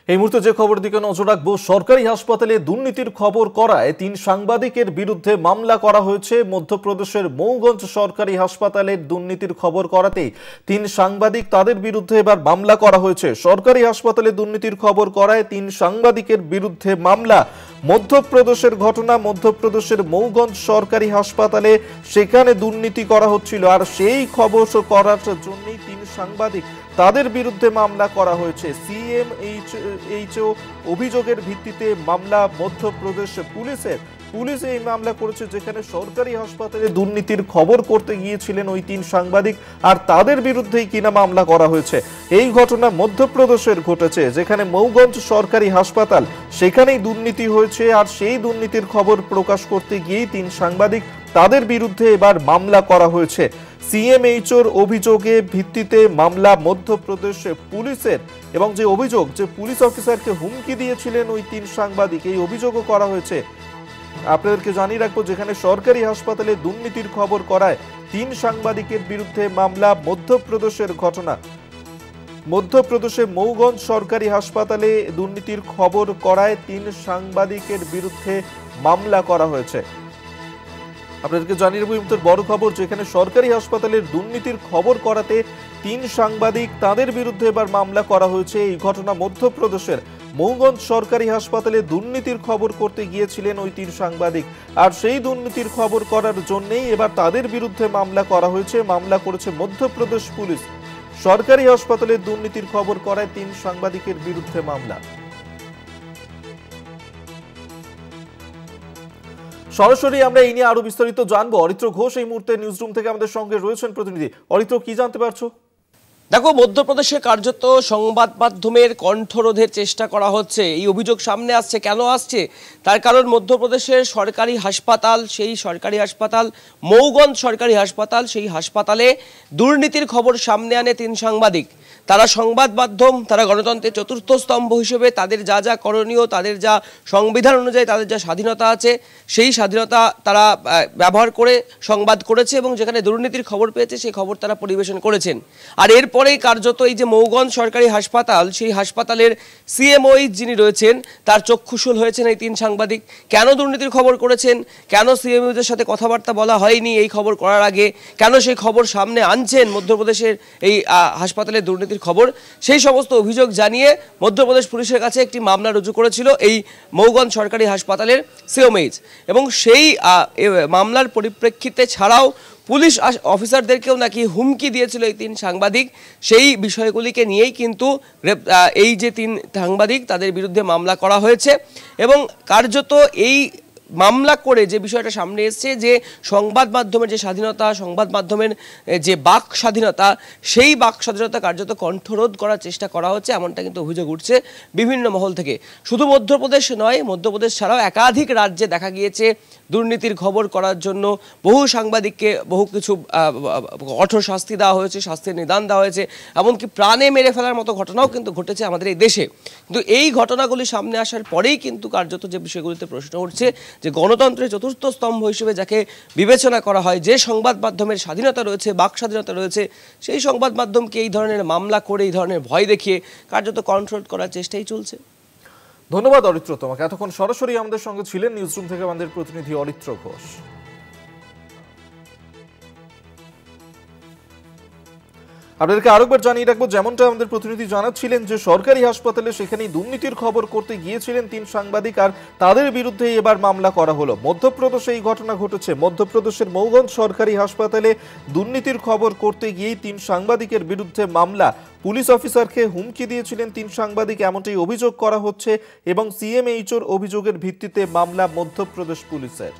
এই মুহূর্তে যে খবর দিকে নজর রাখবো, সরকারি হাসপাতালে দুর্নীতির খবর করায় ৩ সাংবাদিকের বিরুদ্ধে মামলা করা হয়েছে। মধ্যপ্রদেশের মৌগঞ্জ সরকারি হাসপাতালের দুর্নীতির খবর করাতেই ৩ সাংবাদিক, তাদের বিরুদ্ধে এবার মামলা করা হয়েছে। সরকারি হাসপাতালে দুর্নীতির খবর করায় ৩ সাংবাদিকের বিরুদ্ধে মামলা। মধ্যপ্রদেশের ঘটনা, মধ্যপ্রদেশের মৌগঞ্জ সরকারি হাসপাতালে সেখানে দুর্নীতি করা হচ্ছিল, আর সেই খবর করার জন্যই ৩ সাংবাদিক, তাদের বিরুদ্ধে মামলা করা হয়েছে। সিএমএইচও অভিযোগের ভিত্তিতে মামলা মধ্যপ্রদেশ পুলিশের। পুলিশ এই মামলা করেছে, যেখানে সরকারি হাসপাতালে দুর্নীতির খবর করতে গিয়েছিলেন ওই ৩ সাংবাদিক, আর তাদের বিরুদ্ধেই কিনা মামলা করা হয়েছে। এই ঘটনা মধ্যপ্রদেশের ঘটেছে, যেখানে মৌগঞ্জ সরকারি হাসপাতাল, সেখানেই দুর্নীতি হয়েছে, আর সেই দুর্নীতির খবর প্রকাশ করতে গিয়েই ৩ সাংবাদিক, তাদের বিরুদ্ধে এবার মামলা করা হয়েছে। সিএমএইচওর অভিযোগে ভিত্তিতে মামলা মধ্যপ্রদেশ পুলিশের, এবং যে অভিযোগ, যে পুলিশ অফিসারকে হুমকি দিয়েছিলেন ওই ৩ সাংবাদিক, এই অভিযোগও করা হয়েছে। আপনাদেরকে জানিয়ে রাখবো, যেখানে সরকারি হাসপাতালে দুর্নীতির খবর করায় ৩ সাংবাদিকের বিরুদ্ধে মামলা। মধ্যপ্রদেশের ঘটনা, মধ্যপ্রদেশে মৌগঞ্জ সরকারি হাসপাতালে দুর্নীতির খবর করায় ৩ সাংবাদিকের বিরুদ্ধে মামলা করা হয়েছে। আপনাদেরকে জানিয়ে দেবো বড় খবর, যেখানে সরকারি হাসপাতালের দুর্নীতির খবর করাতে ৩ সাংবাদিক, তাদের বিরুদ্ধে এবার মামলা করা হয়েছে। এই ঘটনা মধ্যপ্রদেশের মৌগঞ্জ সরকারি হাসপাতালে দুর্নীতির খবর করতে গিয়েছিলেন ওই ৩ সাংবাদিক, আর সেই দুর্নীতির খবর করার জন্যই এবার তাদের বিরুদ্ধে মামলা করা হয়েছে। মামলা করেছে মধ্যপ্রদেশ পুলিশ। সরকারি হাসপাতালে দুর্নীতির খবর করায় ৩ সাংবাদিকের বিরুদ্ধে মামলা। সরাসরি আমরা এই নিয়ে আরো বিস্তারিত জানবো। অরিত্র ঘোষ এই মুহূর্তে নিউজরুম থেকে আমাদের সঙ্গে রয়েছেন প্রতিনিধি। অরিত্র, কি জানতে পারছো? দেখো, মধ্যপ্রদেশে কার্যত সংবাদ মাধ্যমের কণ্ঠরোধের চেষ্টা করা হচ্ছে। এই অভিযোগ সামনে আসছে, কেন আসছে তার কারণ, মধ্যপ্রদেশের সরকারি হাসপাতাল, সেই সরকারি হাসপাতাল মৌগঞ্জ সরকারি হাসপাতাল, সেই হাসপাতালে দুর্নীতির খবর সামনে আনে ৩ সাংবাদিক। তারা সংবাদ মাধ্যম, তারা গণতন্ত্রের চতুর্থ স্তম্ভ হিসেবে তাদের যা যা করণীয়, তাদের যা সংবিধান অনুযায়ী তাদের যা স্বাধীনতা আছে, সেই স্বাধীনতা তারা ব্যবহার করে সংবাদ করেছে, এবং যেখানে দুর্নীতির খবর পেয়েছে সেই খবর তারা পরিবেশন করেছেন। আর এরপরেই কার্যত এই যে মৌগঞ্জ সরকারি হাসপাতাল, সেই হাসপাতালের সিএমওইচ যিনি রয়েছেন, তার চক্ষুশূল হয়েছেন এই ৩ সাংবাদিক। কেন দুর্নীতির খবর করেছেন, কেন সিএমওইচের সাথে কথাবার্তা বলা হয়নি এই খবর করার আগে, কেন সেই খবর সামনে আনছেন মধ্যপ্রদেশের এই হাসপাতালের দুর্নীতির খবর, সেই সমস্ত অভিযোগ জানিয়ে মধ্যপ্রদেশ পুলিশের কাছে একটি মামলা রুজু করেছিল এই মৌগঞ্জ সরকারি হাসপাতালের সিএমএইচ। এবং সেই মামলার পরিপ্রেক্ষিতে ছাড়াও পুলিশ অফিসারদেরকেও নাকি হুমকি দিয়েছিল এই ৩ সাংবাদিক। সেই বিষয়গুলিকে নিয়েই কিন্তু এই যে ৩ সাংবাদিক, তাদের বিরুদ্ধে মামলা করা হয়েছে। এবং কার্যত এই মামলা করে যে বিষয়টা সামনে এসছে, যে সংবাদ মাধ্যমের যে স্বাধীনতা, সংবাদ মাধ্যমের যে বাক স্বাধীনতা, সেই বাক স্বাধীনতা কার্যত কণ্ঠরোধ করার চেষ্টা করা হচ্ছে, এমনটা কিন্তু অভিযোগ উঠছে বিভিন্ন মহল থেকে। শুধু মধ্যপ্রদেশ নয়, মধ্যপ্রদেশ ছাড়াও একাধিক রাজ্যে দেখা গিয়েছে দুর্নীতির খবর করার জন্য বহু সাংবাদিককে বহু কিছু কঠোর শাস্তি দেওয়া হয়েছে, শাস্তির নিদান দেওয়া হয়েছে, এমনকি প্রাণে মেরে ফেলার মতো ঘটনাও কিন্তু ঘটেছে আমাদের এই দেশে। কিন্তু এই ঘটনাগুলি সামনে আসার পরেই কিন্তু কার্যত যে বিষয়গুলিতে প্রশ্ন উঠছে, যে গণতন্ত্রের চতুর্থ স্তম্ভ হিসেবে যাকে বিবেচনা করা হয়, যে সংবাদ মাধ্যমের স্বাধীনতা রয়েছে, বাক স্বাধীনতা রয়েছে, সেই সংবাদ মাধ্যমকে এই ধরনের মামলা করে, এই ধরনের ভয় দেখিয়ে কার্যত কন্ট্রোল করার চেষ্টাই চলছে। ধন্যবাদ অরিত্র তোমাকে। এতক্ষণ সরাসরি আমাদের সঙ্গে ছিলেন নিউজরুম থেকে আমাদের প্রতিনিধি অরিত্র ঘোষ। আপনাদেরকে আরেকবার জানিয়ে রাখবো, যেমনটা আমাদের প্রতিনিধি জানাচ্ছিলেন, যে সরকারি হাসপাতালে সেখানেই দুর্নীতির খবর করতে গিয়েছিলেন ৩ সাংবাদিক, আর তাদের বিরুদ্ধে এবার মামলা করা হলো। মধ্যপ্রদেশে এই ঘটনা ঘটেছে। মধ্যপ্রদেশের মৌগঞ্জ সরকারি হাসপাতালে দুর্নীতির খবর করতে গিয়েই ৩ সাংবাদিকের বিরুদ্ধে মামলা। পুলিশ অফিসারকে হুমকি দিয়েছিলেন 3 সাংবাদিক, এমনটাই অভিযোগ করা হচ্ছে এবং সিএমএইচওর অভিযোগের ভিত্তিতে মামলা মধ্যপ্রদেশ পুলিশের।